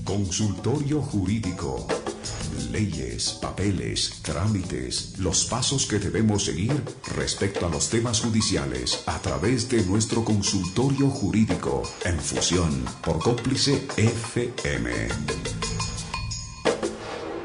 Consultorio Jurídico. Leyes, papeles, trámites, los pasos que debemos seguir respecto a los temas judiciales a través de nuestro consultorio jurídico en fusión por Cómplice FM.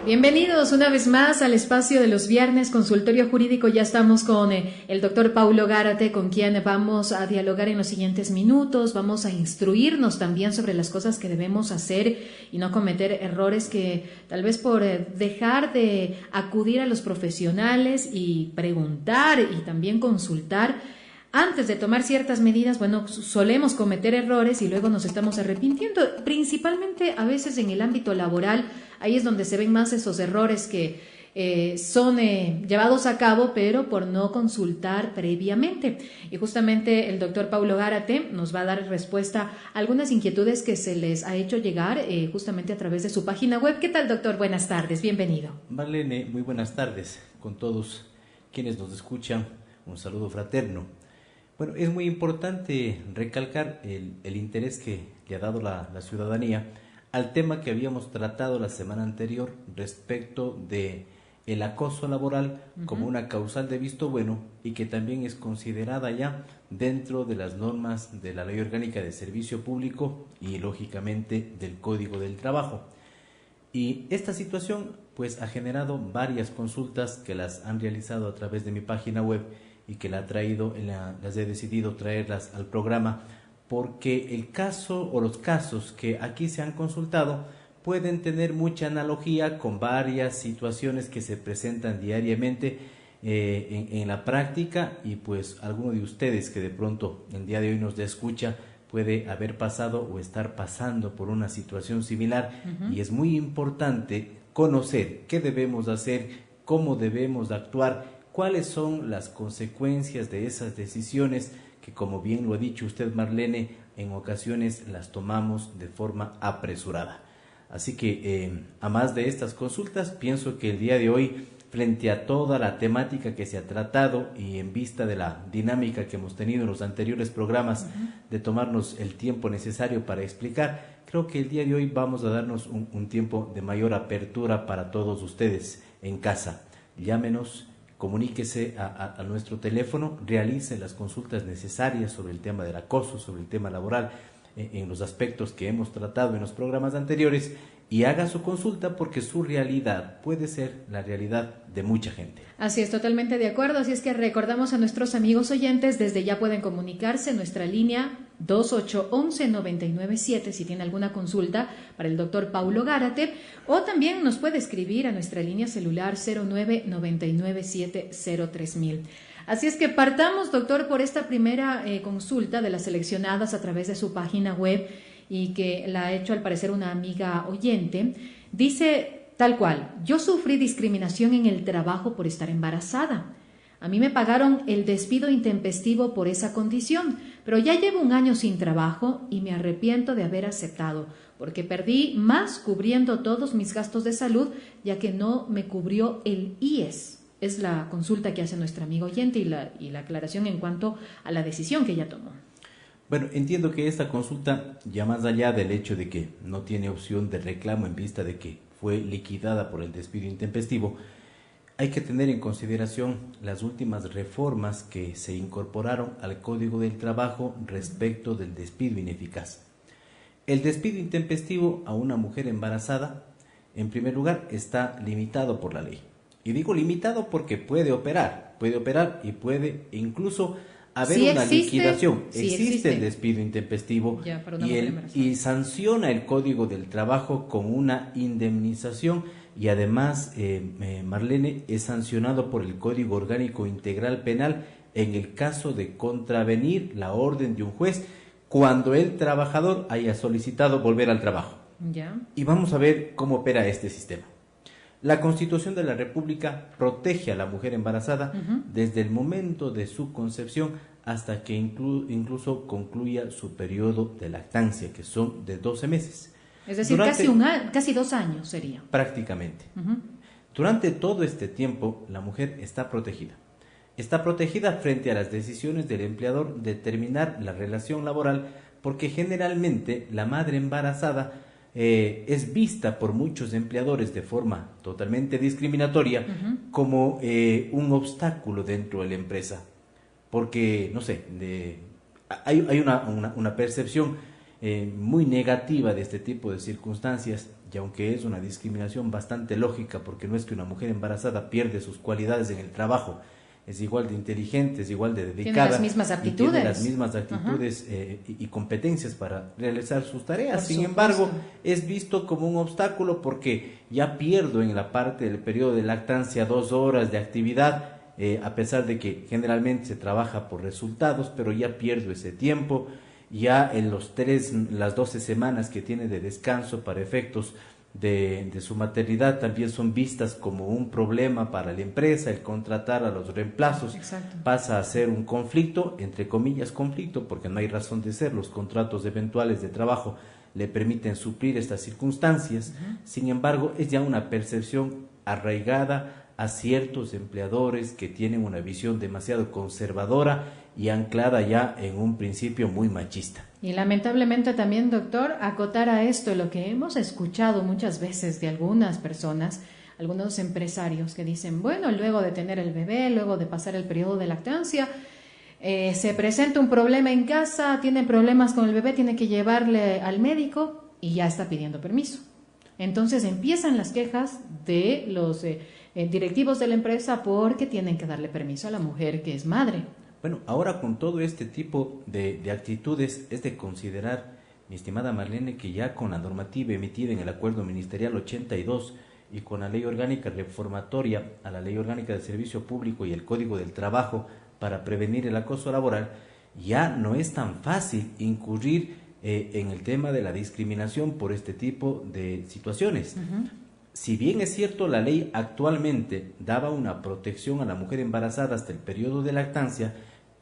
Bienvenidos una vez más al espacio de los viernes, Consultorio Jurídico. Ya estamos con el doctor Paulo Gárate, con quien vamos a dialogar en los siguientes minutos. Vamos a instruirnos también sobre las cosas que debemos hacer y no cometer errores que tal vez por dejar de acudir a los profesionales y preguntar y también consultar antes de tomar ciertas medidas, solemos cometer errores y luego nos estamos arrepintiendo, principalmente a veces en el ámbito laboral. Ahí es donde se ven más esos errores que son llevados a cabo, pero por no consultar previamente. Y justamente el doctor Paulo Gárate nos va a dar respuesta a algunas inquietudes que se les ha hecho llegar justamente a través de su página web. ¿Qué tal, doctor? Buenas tardes, bienvenido. Marlene, muy buenas tardes con todos quienes nos escuchan. Un saludo fraterno. Bueno, es muy importante recalcar el interés que le ha dado la ciudadanía al tema que habíamos tratado la semana anterior respecto de el acoso laboral como una causal de visto bueno y que también es considerada ya dentro de las normas de la Ley Orgánica de Servicio Público y lógicamente del Código del Trabajo. Y esta situación pues ha generado varias consultas que las han realizado a través de mi página web y que las he decidido traerlas al programa porque el caso o los casos que aquí se han consultado pueden tener mucha analogía con varias situaciones que se presentan diariamente en la práctica y pues alguno de ustedes que de pronto el día de hoy nos escucha puede haber pasado o estar pasando por una situación similar y es muy importante conocer qué debemos hacer, cómo debemos actuar, cuáles son las consecuencias de esas decisiones que, como bien lo ha dicho usted, Marlene, en ocasiones las tomamos de forma apresurada. Así que, a más de estas consultas, pienso que el día de hoy, frente a toda la temática que se ha tratado y en vista de la dinámica que hemos tenido en los anteriores programas de tomarnos el tiempo necesario para explicar, creo que el día de hoy vamos a darnos un tiempo de mayor apertura para todos ustedes en casa. Llámenos, comuníquese a nuestro teléfono, realice las consultas necesarias sobre el tema del acoso, sobre el tema laboral, en los aspectos que hemos tratado en los programas anteriores y haga su consulta porque su realidad puede ser la realidad de mucha gente. Así es, totalmente de acuerdo. Así es que recordamos a nuestros amigos oyentes, desde ya pueden comunicarse en nuestra línea 2811-997 si tiene alguna consulta para el doctor Paulo Gárate, o también nos puede escribir a nuestra línea celular 0999703000. Así es que partamos, doctor, por esta primera consulta de las seleccionadas a través de su página web y que la ha hecho al parecer una amiga oyente. Dice tal cual: yo sufrí discriminación en el trabajo por estar embarazada. A mí me pagaron el despido intempestivo por esa condición, pero ya llevo 1 año sin trabajo y me arrepiento de haber aceptado, porque perdí más cubriendo todos mis gastos de salud, ya que no me cubrió el IES. Es la consulta que hace nuestra amiga oyente y la aclaración en cuanto a la decisión que ella tomó. Bueno, entiendo que esta consulta, ya más allá del hecho de que no tiene opción de reclamo en vista de que fue liquidada por el despido intempestivo, hay que tener en consideración las últimas reformas que se incorporaron al Código del Trabajo respecto del despido ineficaz. El despido intempestivo a una mujer embarazada, en primer lugar, está limitado por la ley. Y digo limitado porque puede operar y puede incluso haber una liquidación. Existe el despido intempestivo y sanciona el Código del Trabajo con una indemnización y además, Marlene, es sancionado por el Código Orgánico Integral Penal en el caso de contravenir la orden de un juez cuando el trabajador haya solicitado volver al trabajo. Y vamos a ver cómo opera este sistema. La Constitución de la República protege a la mujer embarazada desde el momento de su concepción hasta que incluso concluya su periodo de lactancia, que son de 12 meses. Es decir, casi 2 años sería. Prácticamente. Durante todo este tiempo, la mujer está protegida. Está protegida frente a las decisiones del empleador de terminar la relación laboral porque generalmente la madre embarazada es vista por muchos empleadores de forma totalmente discriminatoria como un obstáculo dentro de la empresa. Porque, no sé, hay una percepción muy negativa de este tipo de circunstancias, y aunque es una discriminación bastante lógica, porque no es que una mujer embarazada pierde sus cualidades en el trabajo, es igual de inteligente, es igual de dedicada. Tiene las mismas aptitudes. Tiene las mismas actitudes y competencias para realizar sus tareas. Sin embargo, es visto como un obstáculo porque ya pierdo en la parte del periodo de lactancia 2 horas de actividad, a pesar de que generalmente se trabaja por resultados, pero ya pierdo ese tiempo. Ya en las 12 semanas que tiene de descanso para efectos de su maternidad también son vistas como un problema para la empresa. El contratar a los reemplazos pasa a ser un conflicto, entre comillas conflicto, porque no hay razón de ser. Los contratos eventuales de trabajo le permiten suplir estas circunstancias. Sin embargo, es ya una percepción arraigada a ciertos empleadores que tienen una visión demasiado conservadora y anclada ya en un principio muy machista. Y lamentablemente también, doctor, acotar a esto lo que hemos escuchado muchas veces de algunas personas, algunos empresarios que dicen, bueno, luego de tener el bebé, luego de pasar el periodo de lactancia, se presenta un problema en casa, tiene problemas con el bebé, tiene que llevarle al médico y ya está pidiendo permiso. Entonces empiezan las quejas de los directivos de la empresa porque tienen que darle permiso a la mujer que es madre. Bueno, ahora con todo este tipo de actitudes es de considerar, mi estimada Marlene, que ya con la normativa emitida en el Acuerdo Ministerial 82 y con la Ley Orgánica Reformatoria a la Ley Orgánica de Servicio Público y el Código del Trabajo para prevenir el acoso laboral, ya no es tan fácil incurrir en el tema de la discriminación por este tipo de situaciones. Si bien es cierto, la ley actualmente daba una protección a la mujer embarazada hasta el periodo de lactancia,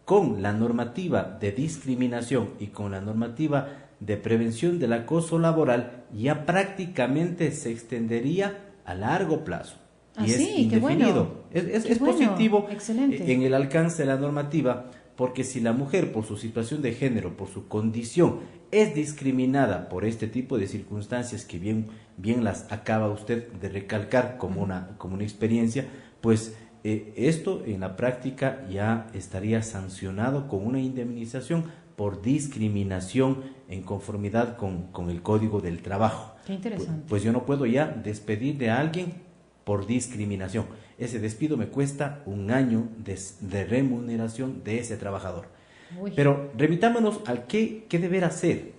con la normativa de discriminación y con la normativa de prevención del acoso laboral, ya prácticamente se extendería a largo plazo. Y es indefinido. Es positivo en el alcance de la normativa, porque si la mujer, por su situación de género, por su condición, es discriminada por este tipo de circunstancias que bien las acaba usted de recalcar como una experiencia, pues esto en la práctica ya estaría sancionado con una indemnización por discriminación en conformidad con el Código del Trabajo. Qué interesante. Pues yo no puedo ya despedir de alguien por discriminación. Ese despido me cuesta 1 año de remuneración de ese trabajador. Uy. Pero remitámonos al qué deber hacer.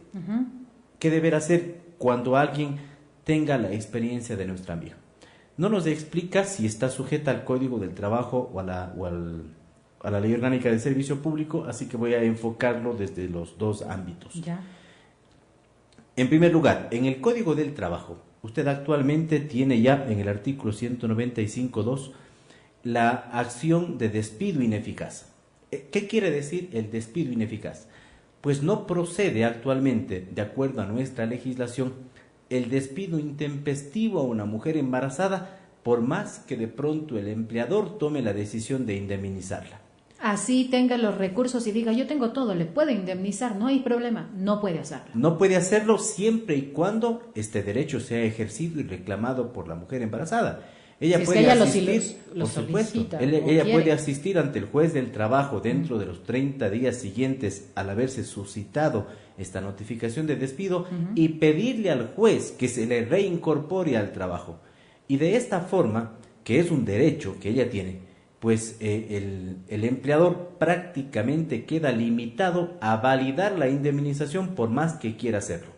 ¿Qué deber hacer cuando alguien tenga la experiencia de nuestra amiga? No nos explica si está sujeta al Código del Trabajo o a la Ley Orgánica de Servicio Público, así que voy a enfocarlo desde los dos ámbitos. Ya. En primer lugar, en el Código del Trabajo, usted actualmente tiene ya en el artículo 195.2 la acción de despido ineficaz. ¿Qué quiere decir el despido ineficaz? Pues no procede actualmente, de acuerdo a nuestra legislación, el despido intempestivo a una mujer embarazada, por más que de pronto el empleador tome la decisión de indemnizarla. Así tenga los recursos y diga, yo tengo todo, le puedo indemnizar, no hay problema, no puede hacerlo. No puede hacerlo siempre y cuando este derecho sea ejercido y reclamado por la mujer embarazada. Ella puede asistir, por supuesto, ella puede asistir ante el juez del trabajo dentro de los 30 días siguientes al haberse suscitado esta notificación de despido y pedirle al juez que se le reincorpore al trabajo. Y de esta forma, que es un derecho que ella tiene, pues el empleador prácticamente queda limitado a validar la indemnización por más que quiera hacerlo.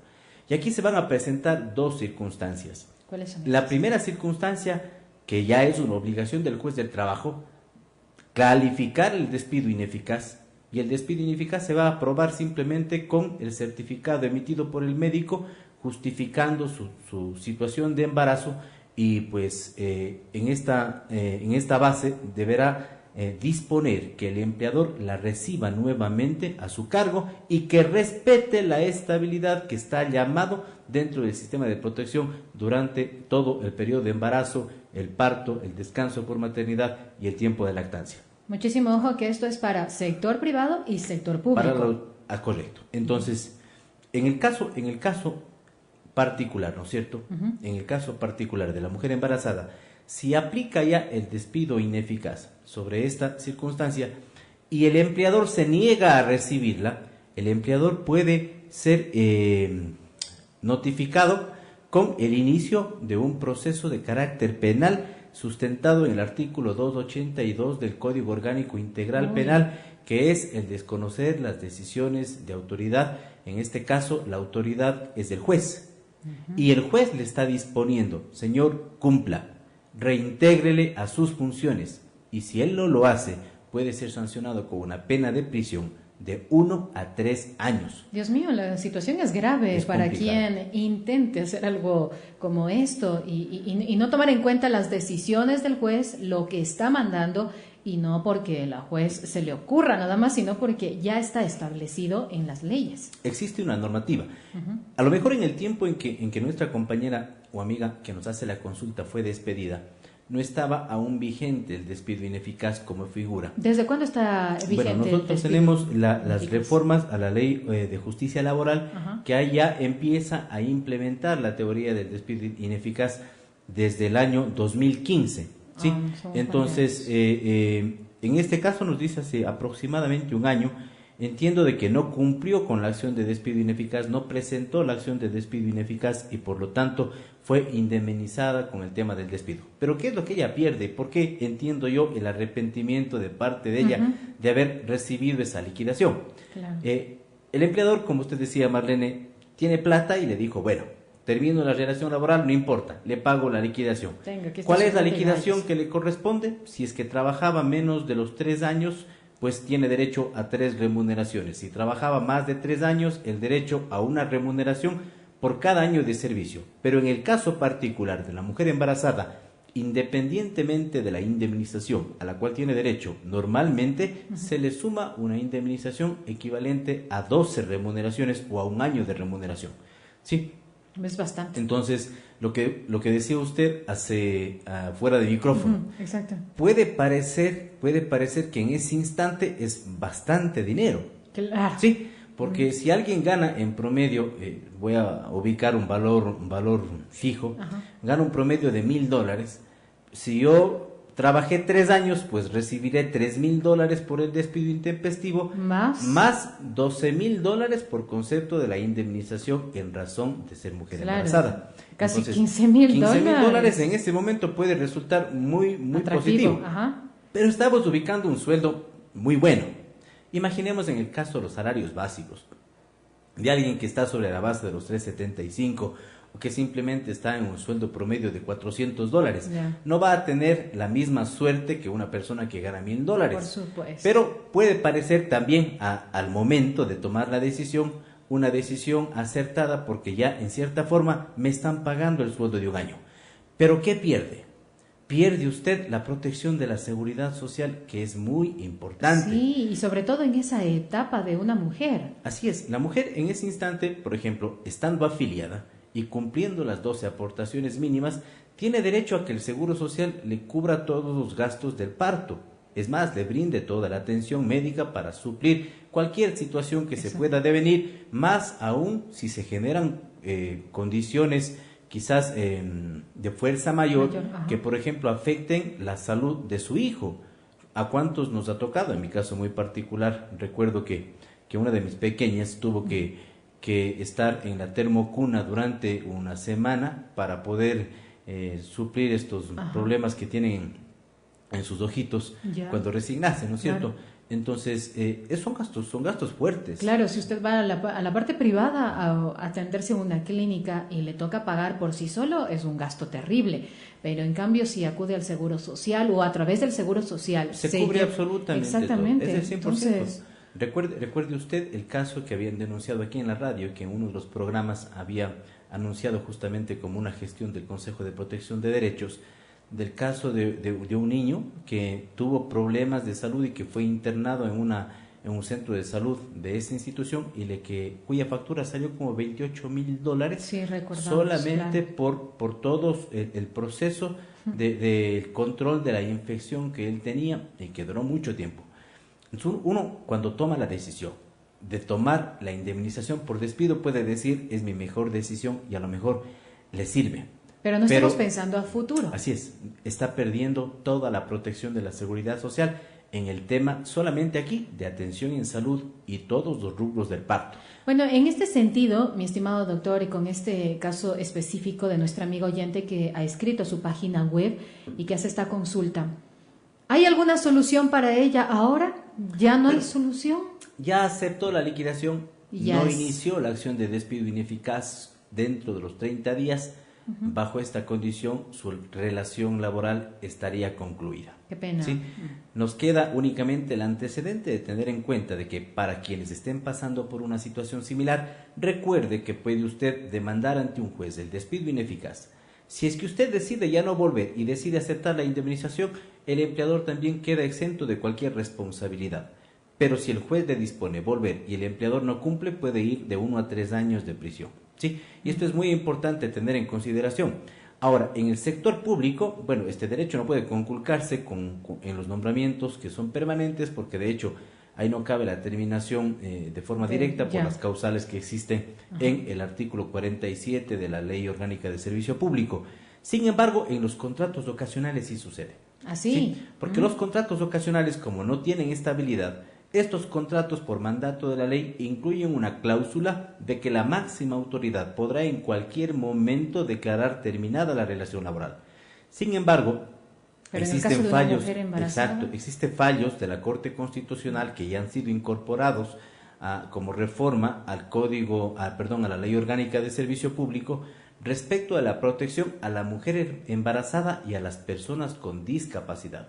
Y aquí se van a presentar dos circunstancias. ¿Cuáles son? La primera circunstancia, que ya es una obligación del juez del trabajo, calificar el despido ineficaz, y el despido ineficaz se va a aprobar simplemente con el certificado emitido por el médico justificando su situación de embarazo, y pues en esta base deberá disponer que el empleador la reciba nuevamente a su cargo y que respete la estabilidad que está llamado dentro del sistema de protección durante todo el periodo de embarazo, el parto, el descanso por maternidad y el tiempo de lactancia. Muchísimo ojo que esto es para sector privado y sector público. Correcto. Entonces, en el caso particular, ¿no es cierto? En el caso particular de la mujer embarazada, si aplica ya el despido ineficaz sobre esta circunstancia y el empleador se niega a recibirla, el empleador puede ser notificado con el inicio de un proceso de carácter penal sustentado en el artículo 282 del Código Orgánico Integral Penal, que es el desconocer las decisiones de autoridad. En este caso, la autoridad es el juez. Y el juez le está disponiendo: señor, cumpla, reintégrele a sus funciones. Y si él no lo hace, puede ser sancionado con una pena de prisión de 1 a 3 años. Dios mío, la situación es grave Es para complicado. quien intente hacer algo como esto y no tomar en cuenta las decisiones del juez, lo que está mandando, y no porque la juez se le ocurra nada más, sino porque ya está establecido en las leyes. Existe una normativa. A lo mejor en el tiempo en que nuestra compañera o amiga que nos hace la consulta fue despedida, no estaba aún vigente el despido ineficaz como figura. ¿Desde cuándo está vigente? Bueno, nosotros tenemos las reformas a la ley de justicia laboral, que ahí ya empieza a implementar la teoría del despido ineficaz desde el año 2015. ¿sí? Entonces, en este caso nos dice hace aproximadamente un año, entiendo de que no cumplió con la acción de despido ineficaz, no presentó la acción de despido ineficaz y por lo tanto fue indemnizada con el tema del despido. Pero ¿qué es lo que ella pierde? ¿Por qué entiendo yo el arrepentimiento de parte de ella de haber recibido esa liquidación? Claro. El empleador, como usted decía, Marlene, tiene plata y le dijo, bueno, termino la relación laboral, no importa, le pago la liquidación. ¿Cuál es la liquidación que le corresponde? Si es que trabajaba menos de los 3 años, pues tiene derecho a 3 remuneraciones. Si trabajaba más de 3 años, el derecho a una remuneración por cada año de servicio. Pero en el caso particular de la mujer embarazada, independientemente de la indemnización a la cual tiene derecho, normalmente se le suma una indemnización equivalente a 12 remuneraciones o a un año de remuneración. ¿Sí? Es bastante. Entonces, lo que decía usted hace fuera de micrófono, exacto. Puede parecer que en ese instante es bastante dinero. Claro. Sí, porque si alguien gana en promedio, voy a ubicar un valor fijo, gana un promedio de $1,000. Si yo trabajé 3 años, pues recibiré $3,000 por el despido intempestivo, más $12,000 por concepto de la indemnización en razón de ser mujer embarazada. Casi Entonces, $15,000. $15,000 en este momento puede resultar muy positivo. Pero estamos ubicando un sueldo muy bueno. Imaginemos en el caso de los salarios básicos, de alguien que está sobre la base de los 375 o que simplemente está en un sueldo promedio de $400, no va a tener la misma suerte que una persona que gana $1,000. Por supuesto. Pero puede parecer también al momento de tomar la decisión, una decisión acertada porque ya en cierta forma me están pagando el sueldo de un año. Pero ¿qué pierde? Pierde usted la protección de la seguridad social, que es muy importante. Sí, y sobre todo en esa etapa de una mujer. Así es, la mujer en ese instante, por ejemplo, estando afiliada y cumpliendo las 12 aportaciones mínimas, tiene derecho a que el Seguro Social le cubra todos los gastos del parto. Es más, le brinde toda la atención médica para suplir cualquier situación que se pueda devenir, más aún si se generan condiciones quizás de fuerza mayor que, por ejemplo, afecten la salud de su hijo. ¿A cuántos nos ha tocado? En mi caso muy particular, recuerdo que una de mis pequeñas tuvo que estar en la termocuna durante una semana para poder suplir estos problemas que tienen en sus ojitos cuando recién nace, ¿no es cierto? Entonces, son gastos fuertes. Claro, si usted va a la parte privada a atenderse en una clínica y le toca pagar por sí solo, es un gasto terrible. Pero en cambio, si acude al Seguro Social o a través del Seguro Social... Se cubre absolutamente exactamente todo. Es el 100%. Entonces, recuerde usted el caso que habían denunciado aquí en la radio, que en uno de los programas había anunciado justamente como una gestión del Consejo de Protección de Derechos, del caso de un niño que tuvo problemas de salud y que fue internado en un centro de salud de esa institución cuya factura salió como $28,000 solamente por todo el proceso del control de la infección que él tenía y que duró mucho tiempo. Entonces uno cuando toma la decisión de tomar la indemnización por despido puede decir es mi mejor decisión y a lo mejor le sirve. Pero no estamos pensando a futuro. Así es, está perdiendo toda la protección de la seguridad social en el tema solamente aquí de atención en salud y todos los rubros del parto. Bueno, en este sentido, mi estimado doctor, y con este caso específico de nuestra amiga oyente que ha escrito su página web y que hace esta consulta, ¿hay alguna solución para ella ahora? ¿Ya no hay solución? Ya aceptó la liquidación, inició la acción de despido ineficaz dentro de los 30 días. Bajo esta condición, su relación laboral estaría concluida. Qué pena. ¿Sí? Nos queda únicamente el antecedente de tener en cuenta de que para quienes estén pasando por una situación similar, recuerde que puede usted demandar ante un juez el despido ineficaz. Si es que usted decide ya no volver y decide aceptar la indemnización, el empleador también queda exento de cualquier responsabilidad. Pero si el juez le dispone volver y el empleador no cumple, puede ir de 1 a 3 años de prisión. ¿Sí? Y esto es muy importante tener en consideración. Ahora, en el sector público, bueno, este derecho no puede conculcarse en los nombramientos que son permanentes, porque de hecho ahí no cabe la terminación de forma directa por las causales que existen en el artículo 47 de la Ley Orgánica de Servicio Público. Sin embargo, en los contratos ocasionales sí sucede. ¿Así? ¿Sí? Porque los contratos ocasionales, como no tienen estabilidad, estos contratos por mandato de la ley incluyen una cláusula de que la máxima autoridad podrá en cualquier momento declarar terminada la relación laboral. Sin embargo, existen fallos, existen fallos de la Corte Constitucional que ya han sido incorporados como reforma al a la Ley Orgánica de Servicio Público respecto a la protección a la mujer embarazada y a las personas con discapacidad.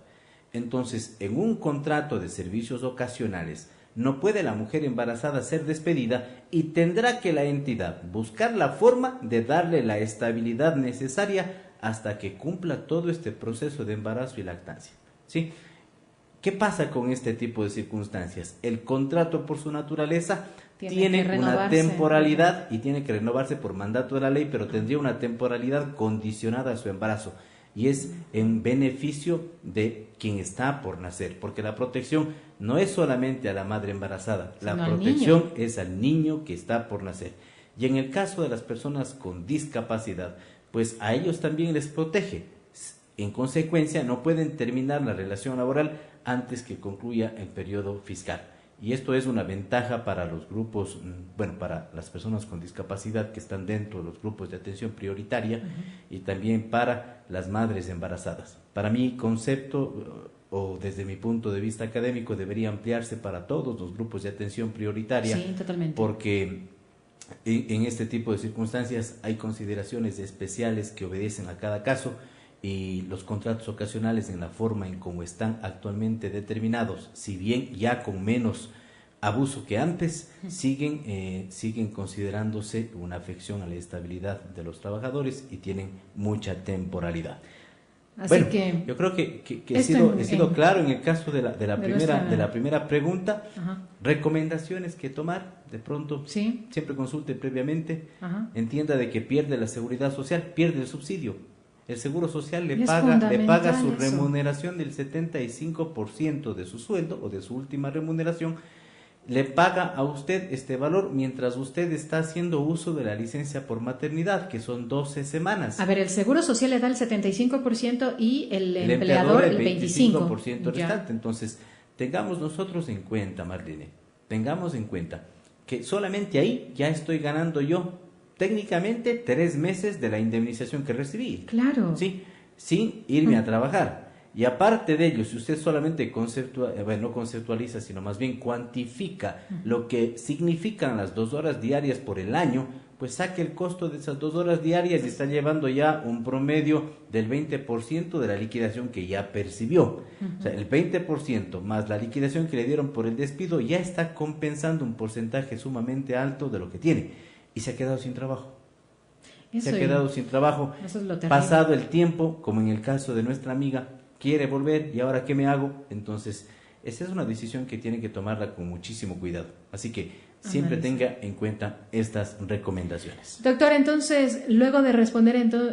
Entonces, en un contrato de servicios ocasionales, no puede la mujer embarazada ser despedida y tendrá que la entidad buscar la forma de darle la estabilidad necesaria hasta que cumpla todo este proceso de embarazo y lactancia. ¿Sí? ¿Qué pasa con este tipo de circunstancias? El contrato, por su naturaleza, tiene una temporalidad y tiene que renovarse por mandato de la ley, pero tendría una temporalidad condicionada a su embarazo. Y es en beneficio de quien está por nacer, porque la protección no es solamente a la madre embarazada, la protección es al niño que está por nacer. Y en el caso de las personas con discapacidad, pues a ellos también les protege. En consecuencia, no pueden terminar la relación laboral antes que concluya el periodo fiscal. Y esto es una ventaja para los grupos, para las personas con discapacidad que están dentro de los grupos de atención prioritaria y también para las madres embarazadas. Para mi concepto, o desde mi punto de vista académico, debería ampliarse para todos los grupos de atención prioritaria. Sí, totalmente. Porque en este tipo de circunstancias hay consideraciones especiales que obedecen a cada caso. Y los contratos ocasionales en la forma en cómo están actualmente determinados, si bien ya con menos abuso que antes, siguen considerándose una afección a la estabilidad de los trabajadores y tienen mucha temporalidad. Así que yo creo que he sido claro en el caso de la primera pregunta. Recomendaciones que tomar, de pronto siempre consulte previamente, entienda de que pierde la seguridad social, pierde el subsidio. El Seguro Social le paga su remuneración del 75% de su sueldo o de su última remuneración, le paga a usted este valor mientras usted está haciendo uso de la licencia por maternidad, que son 12 semanas. A ver, el Seguro Social le da el 75% y el empleador el 25% restante. Entonces, tengamos nosotros en cuenta, Marlene, tengamos en cuenta que solamente ahí ya estoy ganando yo técnicamente 3 meses de la indemnización que recibí. Claro. Sí, sin irme a trabajar. Y aparte de ello, si usted solamente no conceptualiza, sino más bien cuantifica lo que significan las 2 horas diarias por el año, pues saque el costo de esas 2 horas diarias y está llevando ya un promedio del 20% de la liquidación que ya percibió. O sea, el 20% más la liquidación que le dieron por el despido ya está compensando un porcentaje sumamente alto de lo que tiene. Y se ha quedado sin trabajo. Eso es lo terrible. Pasado el tiempo, como en el caso de nuestra amiga, quiere volver y ahora ¿qué me hago? Entonces, esa es una decisión que tiene que tomarla con muchísimo cuidado. Así que siempre tenga en cuenta estas recomendaciones. Doctor, entonces, luego de responder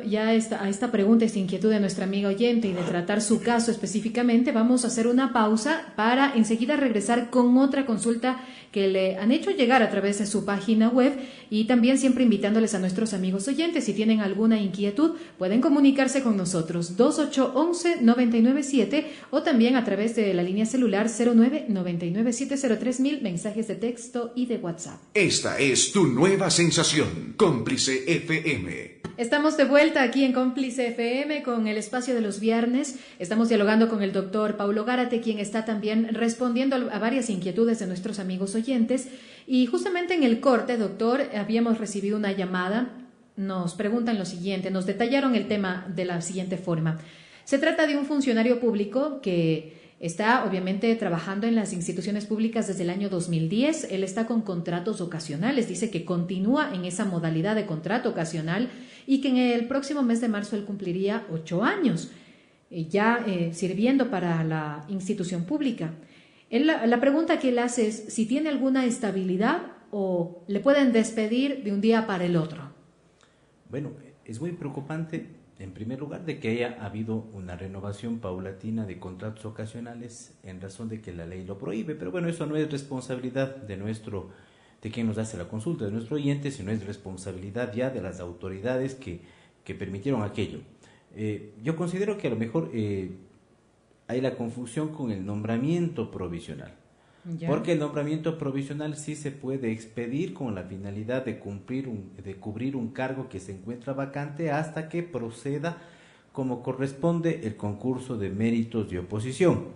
ya a esta pregunta, esta inquietud de nuestra amiga oyente y de tratar su caso específicamente, vamos a hacer una pausa para enseguida regresar con otra consulta que le han hecho llegar a través de su página web, y también siempre invitándoles a nuestros amigos oyentes, si tienen alguna inquietud, pueden comunicarse con nosotros 2811-997 o también a través de la línea celular 09-99703.000, mensajes de texto y de WhatsApp. Esta es tu nueva sensación, Cómplice FM. Estamos de vuelta aquí en Cómplice FM con el espacio de los viernes. Estamos dialogando con el doctor Paulo Gárate, quien está también respondiendo a varias inquietudes de nuestros amigos oyentes. Y justamente en el corte, doctor, habíamos recibido una llamada. Nos preguntan lo siguiente, nos detallaron el tema de la siguiente forma. Se trata de un funcionario público que está obviamente trabajando en las instituciones públicas desde el año 2010. Él está con contratos ocasionales. Dice que continúa en esa modalidad de contrato ocasional y que en el próximo mes de marzo él cumpliría 8 años ya sirviendo para la institución pública. La pregunta que él hace es si tiene alguna estabilidad o le pueden despedir de un día para el otro. Bueno, es muy preocupante, en primer lugar, de que haya habido una renovación paulatina de contratos ocasionales en razón de que la ley lo prohíbe, pero bueno, eso no es responsabilidad de quien nos hace la consulta, de nuestro oyente, sino es responsabilidad ya de las autoridades que permitieron aquello. Yo considero que a lo mejor hay la confusión con el nombramiento provisional. Ya. Porque el nombramiento provisional sí se puede expedir con la finalidad de cubrir un cargo que se encuentra vacante hasta que proceda como corresponde el concurso de méritos de oposición.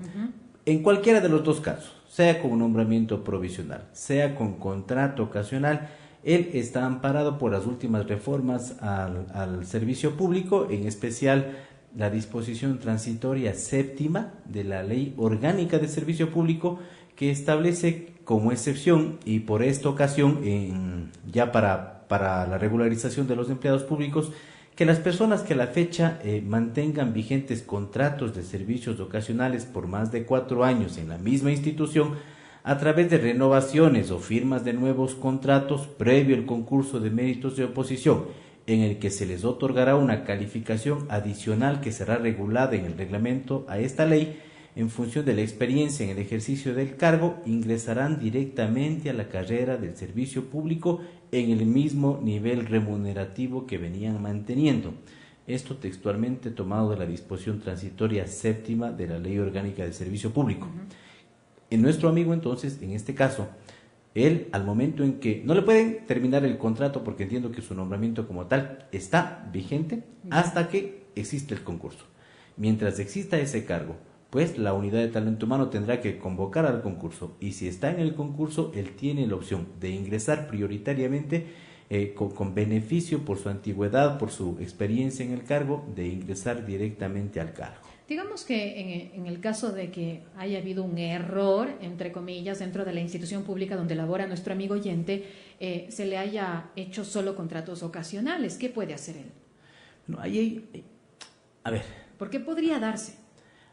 En cualquiera de los dos casos, sea con un nombramiento provisional, sea con contrato ocasional, él está amparado por las últimas reformas al servicio público, en especial la disposición transitoria séptima de la Ley Orgánica de Servicio Público, que establece como excepción y por esta ocasión ya para la regularización de los empleados públicos, que las personas que a la fecha mantengan vigentes contratos de servicios ocasionales por más de 4 años en la misma institución, a través de renovaciones o firmas de nuevos contratos previo al concurso de méritos de oposición, en el que se les otorgará una calificación adicional que será regulada en el reglamento a esta ley, en función de la experiencia en el ejercicio del cargo, ingresarán directamente a la carrera del servicio público en el mismo nivel remunerativo que venían manteniendo. Esto textualmente tomado de la disposición transitoria séptima de la Ley Orgánica de Servicio Público. En nuestro amigo, entonces, en este caso, él, al momento en que no le pueden terminar el contrato, porque entiendo que su nombramiento como tal está vigente hasta que existe el concurso. Mientras exista ese cargo, pues la unidad de talento humano tendrá que convocar al concurso, y si está en el concurso, él tiene la opción de ingresar prioritariamente con beneficio por su antigüedad, por su experiencia en el cargo, de ingresar directamente al cargo. Digamos que en el caso de que haya habido un error, entre comillas, dentro de la institución pública donde labora nuestro amigo oyente, se le haya hecho solo contratos ocasionales, ¿qué puede hacer él? No, a ver. ¿Por qué podría darse?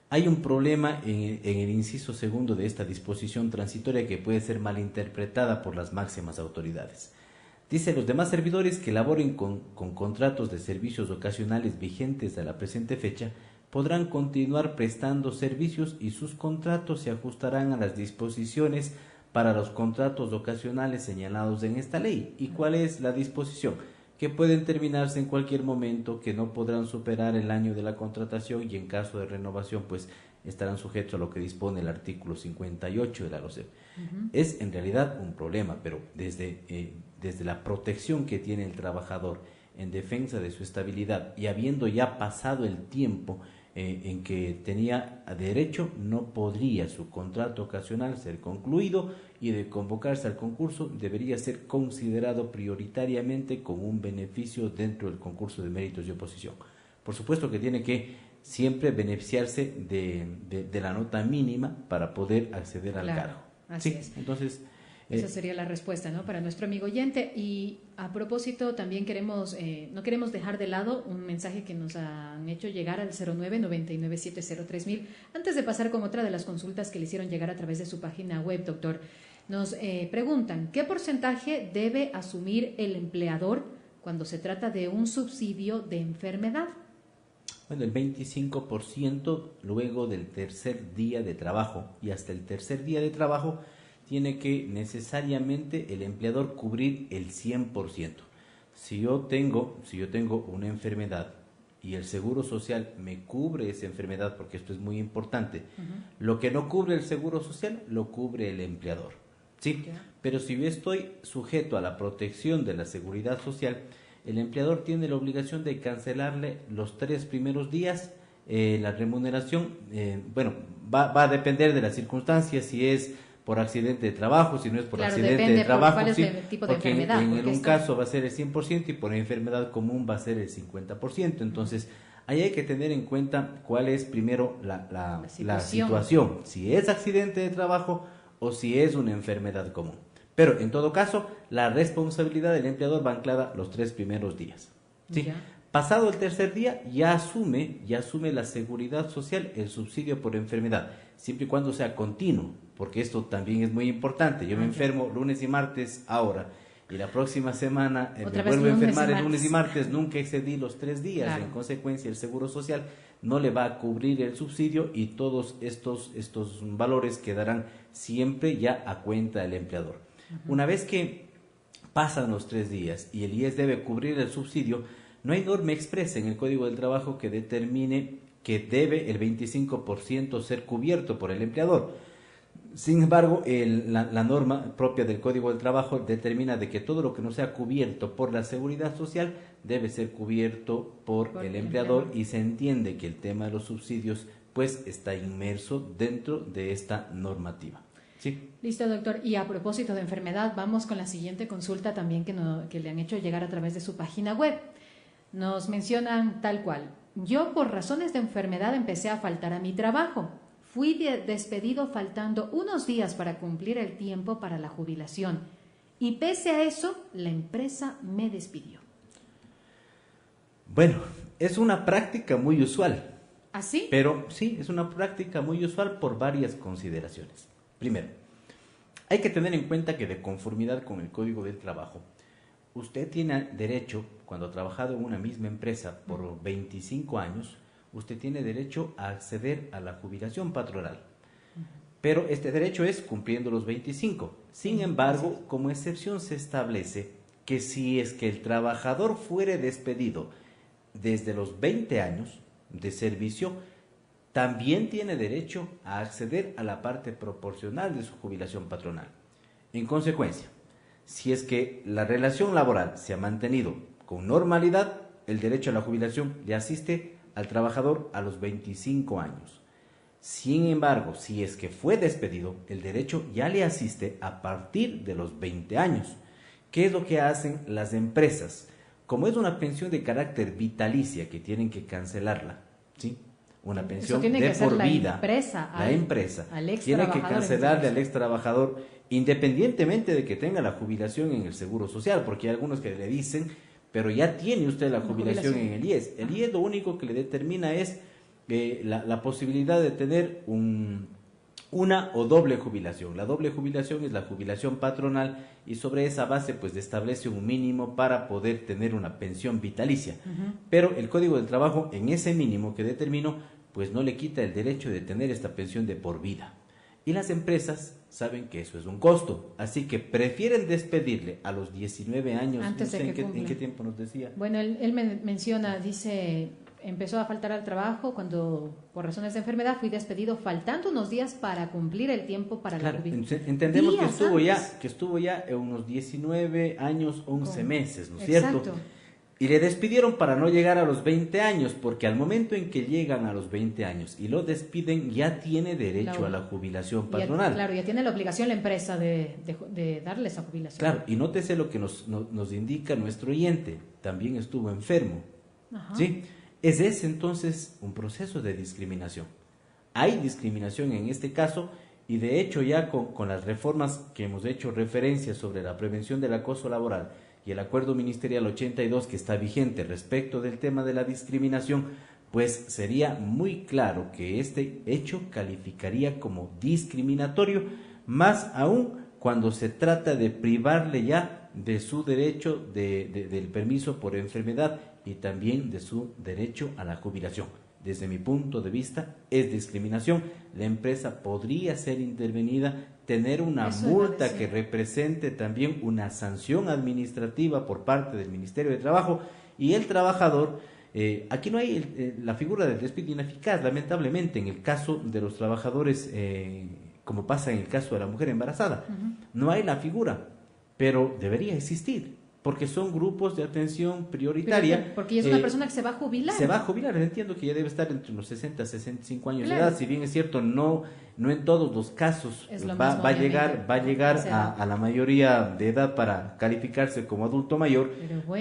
Hay un problema en el inciso segundo de esta disposición transitoria que puede ser malinterpretada por las máximas autoridades. Dice: los demás servidores que laboren con contratos de servicios ocasionales vigentes a la presente fecha podrán continuar prestando servicios y sus contratos se ajustarán a las disposiciones para los contratos ocasionales señalados en esta ley. ¿Y cuál es la disposición? Que pueden terminarse en cualquier momento, que no podrán superar el año de la contratación y en caso de renovación pues estarán sujetos a lo que dispone el artículo 58 de la LOCEP. Es en realidad un problema, pero desde la protección que tiene el trabajador en defensa de su estabilidad y habiendo ya pasado el tiempo en que tenía derecho, no podría su contrato ocasional ser concluido, y de convocarse al concurso debería ser considerado prioritariamente como un beneficio dentro del concurso de méritos de oposición. Por supuesto que tiene que siempre beneficiarse de la nota mínima para poder acceder al cargo. Así es. Entonces, esa sería la respuesta, ¿no?, para nuestro amigo oyente. Y a propósito, también no queremos dejar de lado un mensaje que nos han hecho llegar al 09-99703.000. Antes de pasar con otra de las consultas que le hicieron llegar a través de su página web, doctor, Nos preguntan, ¿qué porcentaje debe asumir el empleador cuando se trata de un subsidio de enfermedad? Bueno, el 25% luego del tercer día de trabajo, y hasta el tercer día de trabajo tiene que necesariamente el empleador cubrir el 100%. Si yo tengo una enfermedad y el Seguro Social me cubre esa enfermedad, porque esto es muy importante, lo que no cubre el Seguro Social lo cubre el empleador, ¿sí? Pero si yo estoy sujeto a la protección de la Seguridad Social, el empleador tiene la obligación de cancelarle los 3 primeros días la remuneración. Va a depender de las circunstancias, si es por accidente de trabajo, si no es por accidente de trabajo, cuál es sí, el tipo de porque enfermedad, en un caso va a ser el 100% y por enfermedad común va a ser el 50%. Entonces, ahí hay que tener en cuenta cuál es primero la situación, si es accidente de trabajo o si es una enfermedad común. Pero en todo caso, la responsabilidad del empleador va anclada los 3 primeros días, ¿sí? Pasado el tercer día, ya asume la Seguridad Social el subsidio por enfermedad, siempre y cuando sea continuo, porque esto también es muy importante. Yo me enfermo lunes y martes ahora, y la próxima semana me vuelvo a enfermar el lunes y martes, nunca excedí los 3 días. Claro. En consecuencia, el Seguro Social no le va a cubrir el subsidio y todos estos valores quedarán siempre ya a cuenta del empleador. Una vez que pasan los 3 días y el IES debe cubrir el subsidio, no hay norma expresa en el Código del Trabajo que determine que debe el 25% ser cubierto por el empleador. Sin embargo, la norma propia del Código del Trabajo determina de que todo lo que no sea cubierto por la Seguridad Social debe ser cubierto por el empleador, y se entiende que el tema de los subsidios pues está inmerso dentro de esta normativa. Sí. Listo, doctor. Y a propósito de enfermedad, vamos con la siguiente consulta también que le han hecho llegar a través de su página web. Nos mencionan tal cual: yo por razones de enfermedad empecé a faltar a mi trabajo. Fui despedido faltando unos días para cumplir el tiempo para la jubilación. Y pese a eso, la empresa me despidió. Bueno, es una práctica muy usual. ¿Ah, sí? Pero sí, es una práctica muy usual por varias consideraciones. Primero, hay que tener en cuenta que de conformidad con el Código del Trabajo, usted tiene derecho, cuando ha trabajado en una misma empresa por 25 años, usted tiene derecho a acceder a la jubilación patronal. Pero este derecho es cumpliendo los 25. Sin embargo, como excepción se establece que si es que el trabajador fuere despedido desde los 20 años de servicio, también tiene derecho a acceder a la parte proporcional de su jubilación patronal. En consecuencia, si es que la relación laboral se ha mantenido con normalidad, el derecho a la jubilación le asiste al trabajador a los 25 años. Sin embargo, si es que fue despedido, el derecho ya le asiste a partir de los 20 años. ¿Qué es lo que hacen las empresas? Como es una pensión de carácter vitalicia que tienen que cancelarla, ¿sí? Una pensión de por vida. La empresa tiene que cancelarle al ex trabajador, independientemente de que tenga la jubilación en el Seguro Social, porque hay algunos que le dicen, pero ya tiene usted la jubilación en el IES. El IES lo único que le determina es la posibilidad de tener una o doble jubilación. La doble jubilación es la jubilación patronal, y sobre esa base pues establece un mínimo para poder tener una pensión vitalicia. Pero el Código del Trabajo, en ese mínimo que determinó, pues no le quita el derecho de tener esta pensión de por vida. Y las empresas saben que eso es un costo, así que prefieren despedirle a los 19 años. Antes de que ¿En qué tiempo nos decía? Bueno, él menciona, dice, empezó a faltar al trabajo cuando por razones de enfermedad fui despedido faltando unos días para cumplir el tiempo para la jubilación. Entendemos que estuvo ya unos 19 años, 11 meses, ¿no es cierto? Exacto. Y le despidieron para no llegar a los 20 años, porque al momento en que llegan a los 20 años y lo despiden, ya tiene derecho a la jubilación patronal. Claro, ya tiene la obligación la empresa de darle esa jubilación. Claro, y nótese lo que nos indica nuestro oyente, también estuvo enfermo. ¿Sí? Es ese entonces un proceso de discriminación. Hay discriminación en este caso, y de hecho ya con las reformas que hemos hecho referencia sobre la prevención del acoso laboral y el Acuerdo Ministerial 82 que está vigente respecto del tema de la discriminación, pues sería muy claro que este hecho calificaría como discriminatorio, más aún cuando se trata de privarle ya de su derecho del permiso por enfermedad y también de su derecho a la jubilación. Desde mi punto de vista, es discriminación. La empresa podría ser intervenida, tener una multa que represente también una sanción administrativa por parte del Ministerio de Trabajo, y el trabajador, aquí no hay la figura del despido ineficaz, lamentablemente, en el caso de los trabajadores, como pasa en el caso de la mujer embarazada. No hay la figura, pero debería existir, porque son grupos de atención prioritaria. Porque es una persona que se va a jubilar. Se va a jubilar, entiendo que ya debe estar entre los 60 y 65 años de edad, si bien es cierto, no en todos los casos va a llegar a la mayoría de edad para calificarse como adulto mayor,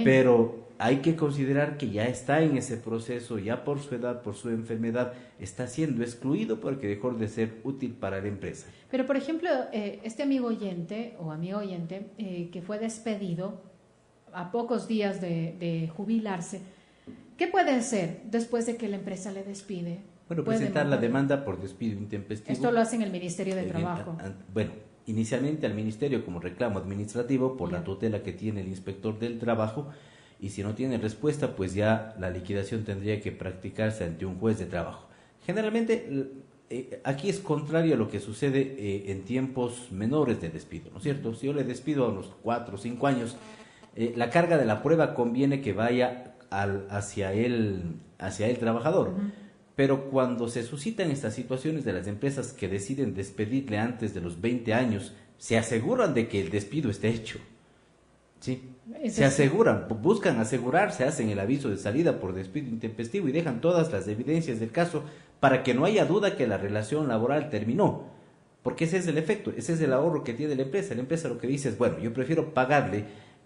pero hay que considerar que ya está en ese proceso, ya por su edad, por su enfermedad, está siendo excluido porque dejó de ser útil para la empresa. Pero, por ejemplo, este amigo oyente que fue despedido a pocos días de jubilarse, ¿qué puede hacer después de que la empresa le despide? Bueno, presentar la demanda por despido intempestivo. Esto lo hace en el Ministerio de Trabajo. Bueno, inicialmente al Ministerio como reclamo administrativo por la tutela que tiene el inspector del trabajo, y si no tiene respuesta, pues ya la liquidación tendría que practicarse ante un juez de trabajo. Generalmente aquí es contrario a lo que sucede en tiempos menores de despido, ¿no es cierto? Si yo le despido a unos 4 o 5 años, la carga de la prueba conviene que vaya hacia el trabajador. Pero cuando se suscitan estas situaciones de las empresas que deciden despedirle antes de los 20 años, se aseguran de que el despido esté hecho. ¿Sí? Se aseguran, buscan asegurarse, hacen el aviso de salida por despido intempestivo y dejan todas las evidencias del caso para que no haya duda que la relación laboral terminó. Porque ese es el efecto, ese es el ahorro que tiene la empresa. La empresa lo que dice es, bueno, yo prefiero pagarle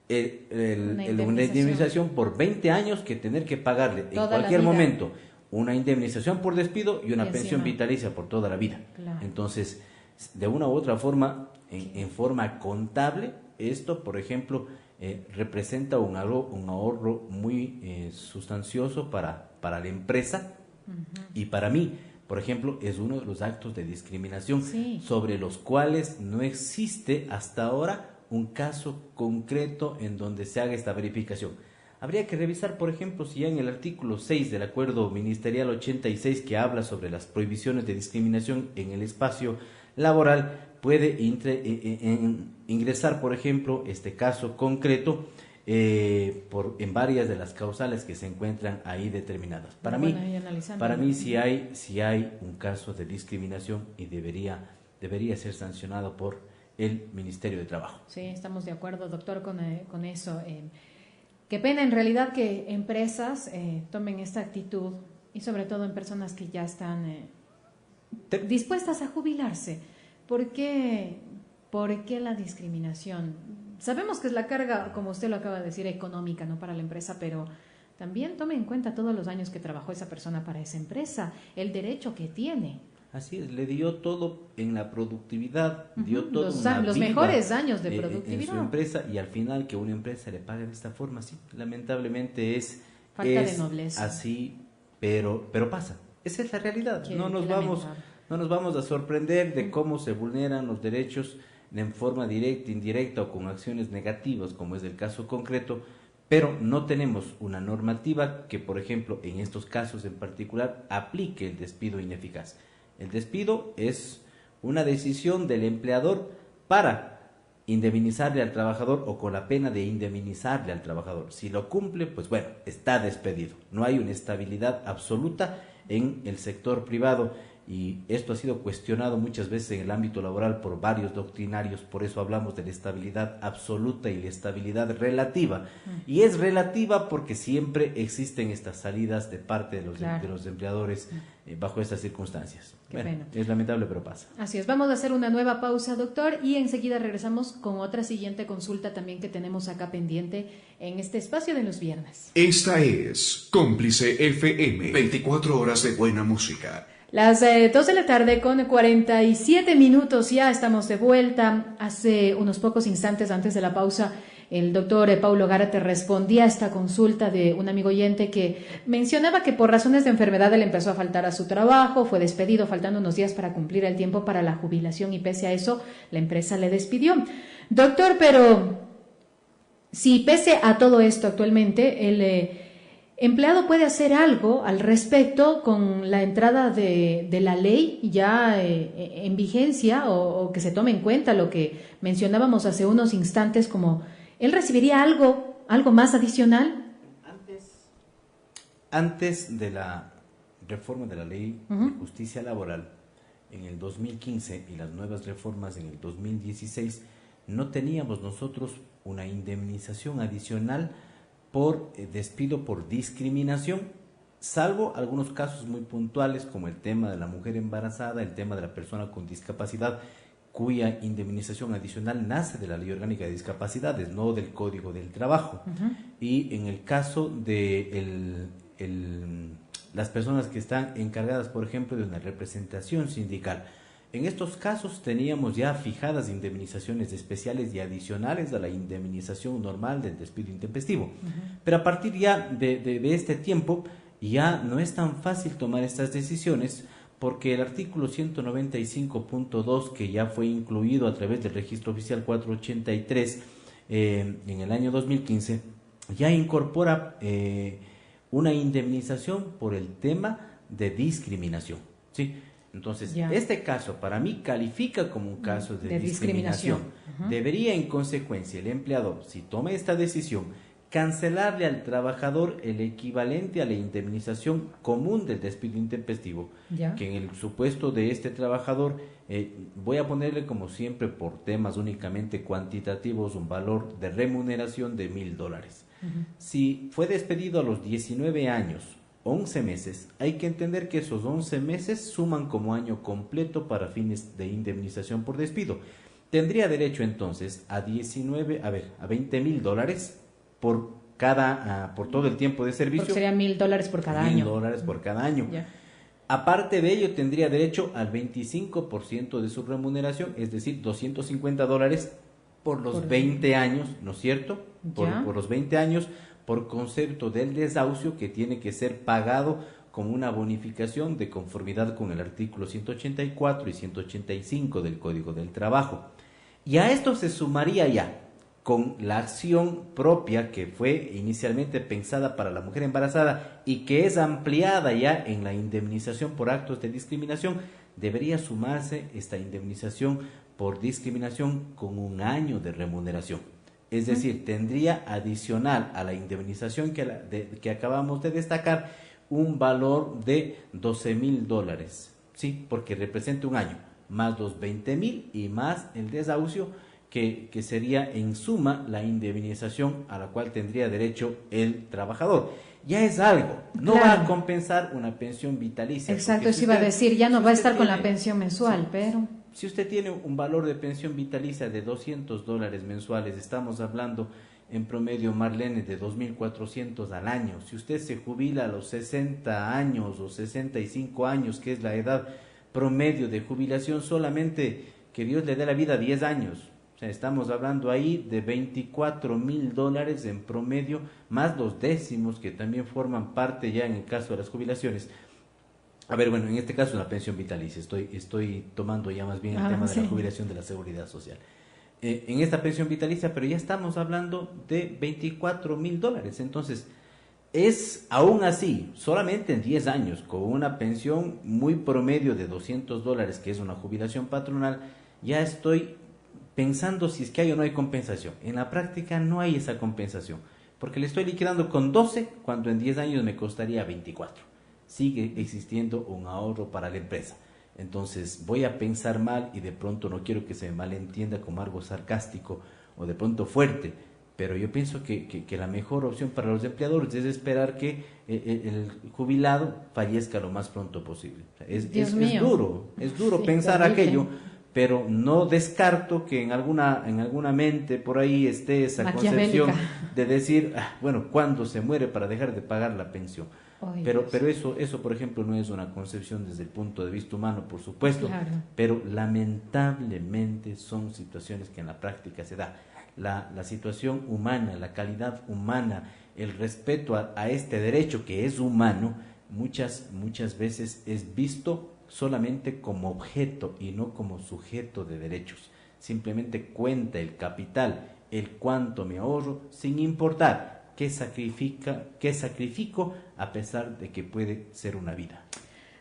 una indemnización por 20 años que tener que pagarle en cualquier momento una indemnización por despido y una pensión vitalicia por toda la vida. Claro. Entonces, de una u otra forma, en forma contable, esto, por ejemplo, representa un ahorro muy sustancioso para la empresa, y para mí, por ejemplo, es uno de los actos de discriminación sobre los cuales no existe hasta ahora un caso concreto en donde se haga esta verificación. Habría que revisar, por ejemplo, si ya en el artículo 6 del Acuerdo Ministerial 86, que habla sobre las prohibiciones de discriminación en el espacio laboral, puede ingresar, por ejemplo, este caso concreto en varias de las causales que se encuentran ahí determinadas. Para mí sí hay un caso de discriminación y debería ser sancionado por el Ministerio de Trabajo. Sí, estamos de acuerdo, doctor, con eso. Qué pena en realidad que empresas tomen esta actitud, y sobre todo en personas que ya están dispuestas a jubilarse. ¿Por qué la discriminación? Sabemos que es la carga, como usted lo acaba de decir, económica, ¿no?, para la empresa, pero también tome en cuenta todos los años que trabajó esa persona para esa empresa, el derecho que tiene. Así es, le dio todo en la productividad, dio todo los mejores años de productividad en su empresa, y al final que una empresa le pague de esta forma, sí, lamentablemente es falta de nobleza. Así, pero pasa. Esa es la realidad. No nos vamos a sorprender de cómo se vulneran los derechos en forma directa, indirecta o con acciones negativas, como es el caso concreto, pero no tenemos una normativa que, por ejemplo, en estos casos en particular, aplique el despido ineficaz. El despido es una decisión del empleador para indemnizarle al trabajador o con la pena de indemnizarle al trabajador. Si lo cumple, pues bueno, está despedido. No hay una estabilidad absoluta en el sector privado, y esto ha sido cuestionado muchas veces en el ámbito laboral por varios doctrinarios. Por eso hablamos de la estabilidad absoluta y la estabilidad relativa. Y es relativa porque siempre existen estas salidas de parte de los empleadores bajo estas circunstancias. Bueno, es lamentable, pero pasa. Así es. Vamos a hacer una nueva pausa, doctor, y enseguida regresamos con otra siguiente consulta también que tenemos acá pendiente en este espacio de los viernes. Esta es Cómplice FM, 24 horas de buena música. Las 2 de la tarde con 47 minutos, ya estamos de vuelta. Hace unos pocos instantes antes de la pausa el doctor Paulo Gárate respondía a esta consulta de un amigo oyente que mencionaba que por razones de enfermedad él empezó a faltar a su trabajo, fue despedido faltando unos días para cumplir el tiempo para la jubilación y pese a eso la empresa le despidió. Doctor, pero si pese a todo esto actualmente el empleado puede hacer algo al respecto con la entrada de la ley ya en vigencia o que se tome en cuenta lo que mencionábamos hace unos instantes, como él recibiría algo más adicional. Antes de la reforma de la ley de justicia laboral en el 2015 y las nuevas reformas en el 2016, no teníamos nosotros una indemnización adicional por despido por discriminación, salvo algunos casos muy puntuales como el tema de la mujer embarazada, el tema de la persona con discapacidad, cuya indemnización adicional nace de la Ley Orgánica de Discapacidades, no del Código del Trabajo. Y en el caso de las personas que están encargadas, por ejemplo, de una representación sindical, en estos casos teníamos ya fijadas indemnizaciones especiales y adicionales a la indemnización normal del despido intempestivo. Pero a partir ya de este tiempo ya no es tan fácil tomar estas decisiones, porque el artículo 195.2, que ya fue incluido a través del Registro Oficial 483 en el año 2015, ya incorpora una indemnización por el tema de discriminación, ¿sí? Entonces, este caso para mí califica como un caso de discriminación. Debería, en consecuencia, el empleador, si toma esta decisión, cancelarle al trabajador el equivalente a la indemnización común del despido intempestivo, que en el supuesto de este trabajador, voy a ponerle como siempre por temas únicamente cuantitativos, un valor de remuneración de $1,000. Si fue despedido a los 19 años, 11 meses, hay que entender que esos 11 meses suman como año completo para fines de indemnización por despido. Tendría derecho entonces a $20,000 por todo el tiempo de servicio. Porque sería $1,000 por cada año. $1,000 por cada año. Aparte de ello, tendría derecho al 25% de su remuneración, es decir, $250 por los 20 años, ¿no es cierto? Por los 20 años, por concepto del desahucio, que tiene que ser pagado como una bonificación de conformidad con el artículo 184 y 185 del Código del Trabajo. Y a esto se sumaría ya con la acción propia que fue inicialmente pensada para la mujer embarazada y que es ampliada ya en la indemnización por actos de discriminación. Debería sumarse esta indemnización por discriminación con un año de remuneración. Es decir, tendría adicional a la indemnización que acabamos de destacar un valor de $12,000, ¿sí? Porque representa un año, más los 20,000 y más el desahucio, que sería en suma la indemnización a la cual tendría derecho el trabajador. Ya es algo, no va a compensar una pensión vitalicia. Exacto, eso iba a decir, ya no va a estar con la pensión mensual, pero... Si usted tiene un valor de pensión vitalicia de $200 mensuales, estamos hablando en promedio, Marlene, de 2.400 al año. Si usted se jubila a los 60 años o 65 años, que es la edad promedio de jubilación, solamente que Dios le dé la vida 10 años. O sea, estamos hablando ahí de $24,000 en promedio, más los décimos que también forman parte ya en el caso de las jubilaciones. A ver, bueno, en este caso una pensión vitalicia, estoy tomando ya más bien el tema de la jubilación de la seguridad social. En esta pensión vitalicia, pero ya estamos hablando de $24,000. Entonces, es aún así, solamente en 10 años, con una pensión muy promedio de $200, que es una jubilación patronal, ya estoy pensando si es que hay o no hay compensación. En la práctica no hay esa compensación, porque le estoy liquidando con 12 cuando en 10 años me costaría 24. Sigue existiendo un ahorro para la empresa. Entonces voy a pensar mal y de pronto no quiero que se me malentienda como algo sarcástico o de pronto fuerte, pero yo pienso que la mejor opción para los empleadores es esperar que el jubilado fallezca lo más pronto posible. Es duro pensar terrible. Aquello, pero no descarto que en alguna mente por ahí esté esa concepción de decir, bueno, ¿cuándo se muere para dejar de pagar la pensión? Pero eso, por ejemplo, no es una concepción desde el punto de vista humano, por supuesto, pero lamentablemente son situaciones que en la práctica se da. la situación humana, la calidad humana, el respeto a este derecho que es humano, muchas veces es visto solamente como objeto y no como sujeto de derechos. Simplemente cuenta el capital, el cuánto me ahorro, sin importar qué sacrifico, a pesar de que puede ser una vida.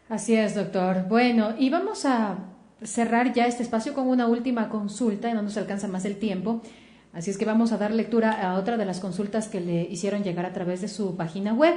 Así es, doctor. Bueno, y vamos a cerrar ya este espacio con una última consulta, no nos alcanza más el tiempo, así es que vamos a dar lectura a otra de las consultas que le hicieron llegar a través de su página web.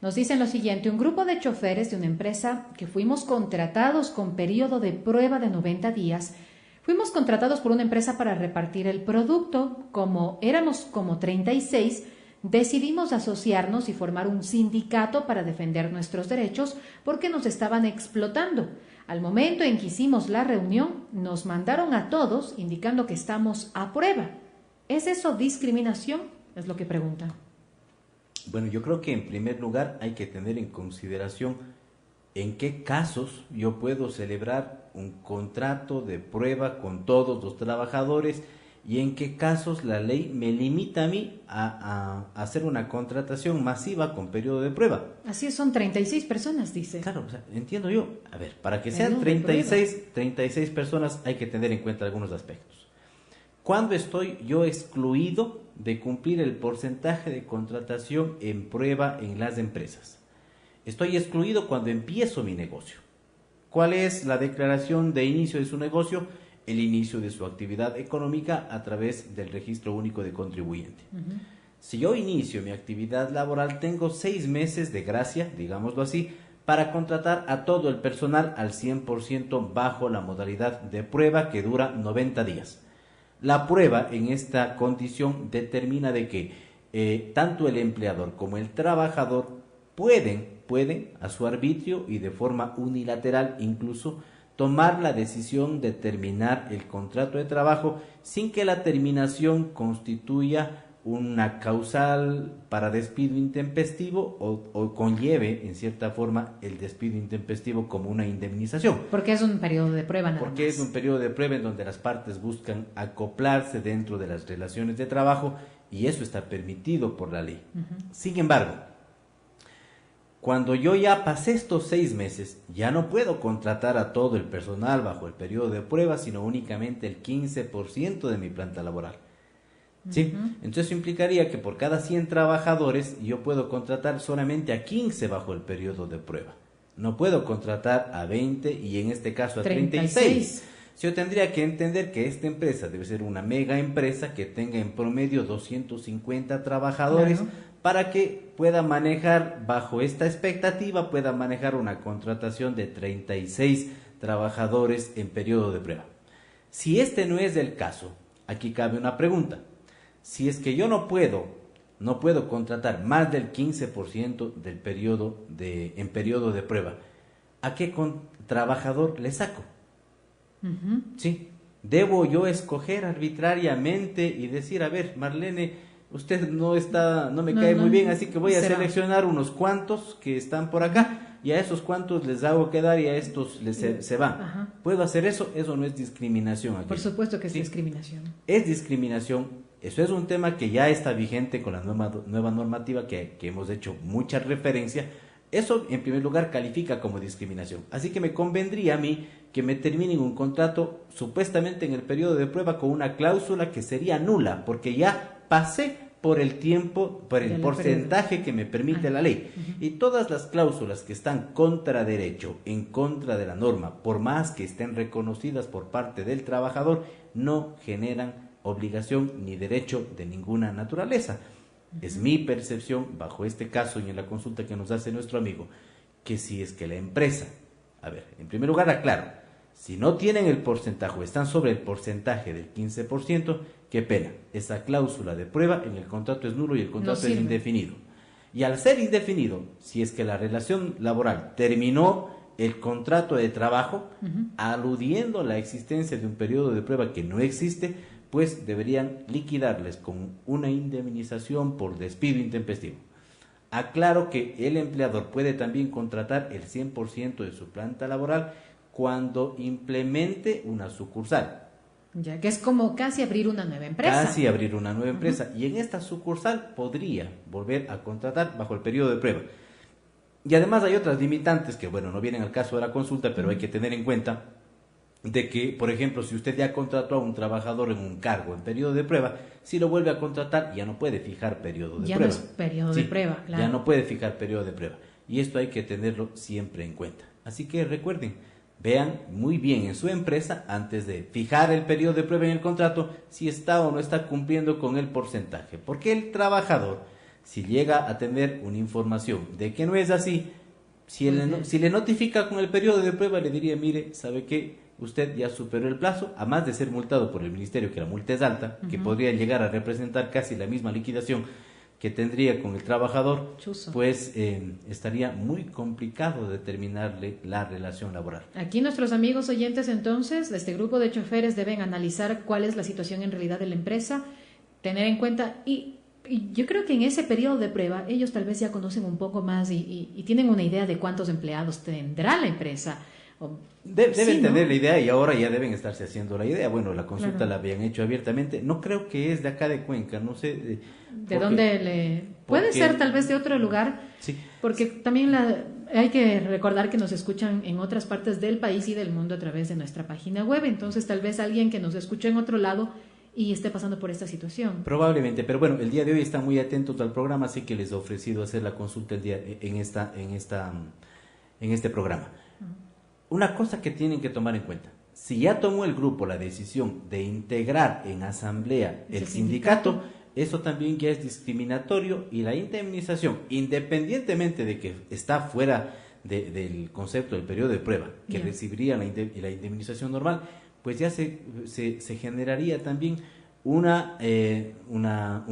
Nos dicen lo siguiente: un grupo de choferes de una empresa que fuimos contratados con periodo de prueba de 90 días, fuimos contratados por una empresa para repartir el producto. Como éramos como 36, decidimos asociarnos y formar un sindicato para defender nuestros derechos porque nos estaban explotando. Al momento en que hicimos la reunión, nos mandaron a todos indicando que estamos a prueba. ¿Es eso discriminación? Es lo que pregunta. Bueno, yo creo que en primer lugar hay que tener en consideración en qué casos yo puedo celebrar un contrato de prueba con todos los trabajadores y en qué casos la ley me limita a mí a hacer una contratación masiva con periodo de prueba. Así es, son 36 personas, dice. Claro, o sea, entiendo yo. A ver, para que sean 36 personas hay que tener en cuenta algunos aspectos. ¿Cuándo estoy yo excluido de cumplir el porcentaje de contratación en prueba en las empresas? Estoy excluido cuando empiezo mi negocio. ¿Cuál es la declaración de inicio de su negocio? El inicio de su actividad económica a través del registro único de contribuyente. Si yo inicio mi actividad laboral, tengo 6 meses de gracia, digámoslo así, para contratar a todo el personal al 100% bajo la modalidad de prueba que dura 90 días. La prueba en esta condición determina de que tanto el empleador como el trabajador pueden a su arbitrio y de forma unilateral incluso tomar la decisión de terminar el contrato de trabajo sin que la terminación constituya una causal para despido intempestivo o conlleve en cierta forma el despido intempestivo como una indemnización. Porque es un periodo de prueba nada Porque más. es un periodo de prueba en donde las partes buscan acoplarse dentro de las relaciones de trabajo y eso está permitido por la ley. Sin embargo, cuando yo ya pasé estos 6 meses, ya no puedo contratar a todo el personal bajo el periodo de prueba, sino únicamente el 15% de mi planta laboral. ¿Sí? Entonces eso implicaría que por cada 100 trabajadores yo puedo contratar solamente a 15 bajo el periodo de prueba. No puedo contratar a 20 y en este caso a 36. Yo tendría que entender que esta empresa debe ser una mega empresa que tenga en promedio 250 trabajadores, claro, para que pueda manejar, bajo esta expectativa, pueda manejar una contratación de 36 trabajadores en periodo de prueba. Si este no es el caso, aquí cabe una pregunta. Si es que yo no puedo contratar más del 15% del periodo en periodo de prueba, ¿a qué trabajador le saco? ¿Sí? ¿Debo yo escoger arbitrariamente y decir, a ver, Marlene, usted no me cae muy bien, así que voy a seleccionar unos cuantos que están por acá y a esos cuantos les hago quedar y a estos se van? ¿Puedo hacer eso? Eso no es discriminación aquí. Por supuesto que es discriminación. Es discriminación. Eso es un tema que ya está vigente con la nueva normativa que hemos hecho mucha referencia. Eso, en primer lugar, califica como discriminación. Así que me convendría a mí que me terminen un contrato supuestamente en el periodo de prueba con una cláusula que sería nula, porque ya pasé por el tiempo, por el porcentaje que me permite la ley. Y todas las cláusulas que están contra derecho, en contra de la norma, por más que estén reconocidas por parte del trabajador, no generan obligación ni derecho de ninguna naturaleza. Es mi percepción, bajo este caso y en la consulta que nos hace nuestro amigo, que si es que la empresa, a ver, en primer lugar aclaro, si no tienen el porcentaje o están sobre el porcentaje del 15%, qué pena, esa cláusula de prueba en el contrato es nulo y el contrato es indefinido. Y al ser indefinido, si es que la relación laboral terminó el contrato de trabajo, aludiendo a la existencia de un periodo de prueba que no existe, pues deberían liquidarles con una indemnización por despido intempestivo. Aclaro que el empleador puede también contratar el 100% de su planta laboral cuando implemente una sucursal. Ya que es como casi abrir una nueva empresa. Casi abrir una nueva empresa. Y en esta sucursal podría volver a contratar bajo el periodo de prueba. Y además hay otras limitantes que, bueno, no vienen al caso de la consulta, pero hay que tener en cuenta de que, por ejemplo, si usted ya contrató a un trabajador en un cargo en periodo de prueba, si lo vuelve a contratar, ya no puede fijar periodo de ya prueba. Ya no es periodo de prueba, claro. Ya no puede fijar periodo de prueba. Y esto hay que tenerlo siempre en cuenta. Así que recuerden, vean muy bien en su empresa, antes de fijar el periodo de prueba en el contrato, si está o no está cumpliendo con el porcentaje. Porque el trabajador, si llega a tener una información de que no es así, si le notifica con el periodo de prueba, le diría, mire, ¿sabe qué? Usted ya superó el plazo, además de ser multado por el ministerio, que la multa es alta, que podría llegar a representar casi la misma liquidación que tendría con el trabajador, pues estaría muy complicado determinarle la relación laboral. Aquí nuestros amigos oyentes entonces de este grupo de choferes deben analizar cuál es la situación en realidad de la empresa, tener en cuenta y yo creo que en ese periodo de prueba ellos tal vez ya conocen un poco más y tienen una idea de cuántos empleados tendrá la empresa. Deben tener la idea y ahora ya deben estarse haciendo la idea. Bueno, la consulta la habían hecho abiertamente. No creo que es de acá de Cuenca, no sé. ¿De dónde puede ser tal vez de otro lugar? Sí. Porque también hay que recordar que nos escuchan en otras partes del país y del mundo a través de nuestra página web. Entonces tal vez alguien que nos escuche en otro lado y esté pasando por esta situación. Probablemente, pero bueno, el día de hoy están muy atentos al programa, así que les he ofrecido hacer la consulta en este programa. Una cosa que tienen que tomar en cuenta, si ya tomó el grupo la decisión de integrar en asamblea el sindicato, eso también ya es discriminatorio y la indemnización, independientemente de que está fuera del concepto del periodo de prueba, que recibiría la indemnización normal, pues ya se generaría también un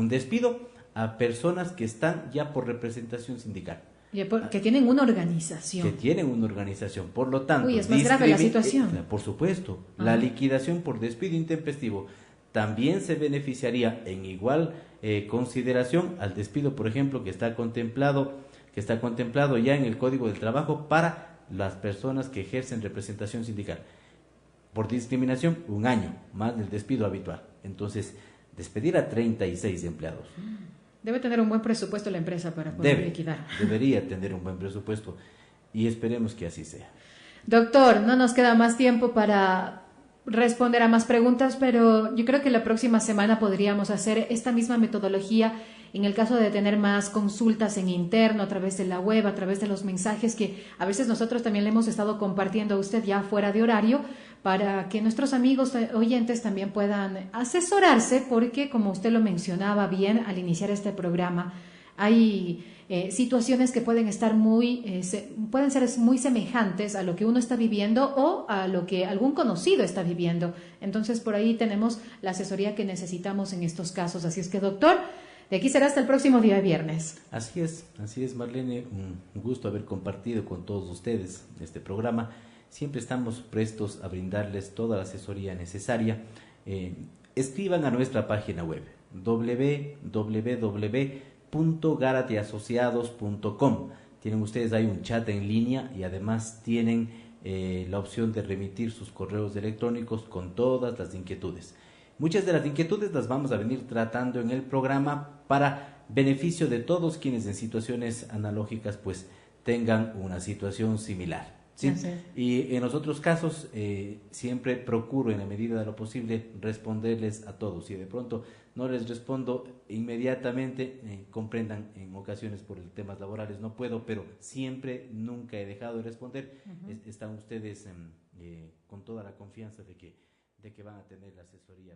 despido a personas que están ya por representación sindical. Que tienen una organización. Por lo tanto, es más grave la situación. Por supuesto, la liquidación por despido intempestivo también se beneficiaría en igual consideración al despido, por ejemplo, que está contemplado ya en el Código del Trabajo para las personas que ejercen representación sindical. Por discriminación, 1 año más del despido habitual. Entonces, despedir a 36 empleados. Debe tener un buen presupuesto la empresa para poder liquidar. Debería tener un buen presupuesto y esperemos que así sea. Doctor, no nos queda más tiempo para responder a más preguntas, pero yo creo que la próxima semana podríamos hacer esta misma metodología en el caso de tener más consultas en interno, a través de la web, a través de los mensajes que a veces nosotros también le hemos estado compartiendo a usted ya fuera de horario, para que nuestros amigos oyentes también puedan asesorarse, porque como usted lo mencionaba bien al iniciar este programa, hay situaciones que pueden ser muy semejantes a lo que uno está viviendo o a lo que algún conocido está viviendo. Entonces, por ahí tenemos la asesoría que necesitamos en estos casos. Así es que, doctor, de aquí será hasta el próximo día viernes. Así es, Marlene. Un gusto haber compartido con todos ustedes este programa. Siempre estamos prestos a brindarles toda la asesoría necesaria. Escriban a nuestra página web www.garateasociados.com. Tienen ustedes ahí un chat en línea y además tienen la opción de remitir sus correos electrónicos con todas las inquietudes. Muchas de las inquietudes las vamos a venir tratando en el programa para beneficio de todos quienes en situaciones analógicas pues tengan una situación similar. ¿Sí? Y en los otros casos siempre procuro en la medida de lo posible responderles a todos. Si de pronto no les respondo inmediatamente, comprendan, en ocasiones por temas laborales no puedo, pero nunca he dejado de responder. Están ustedes con toda la confianza de que van a tener la asesoría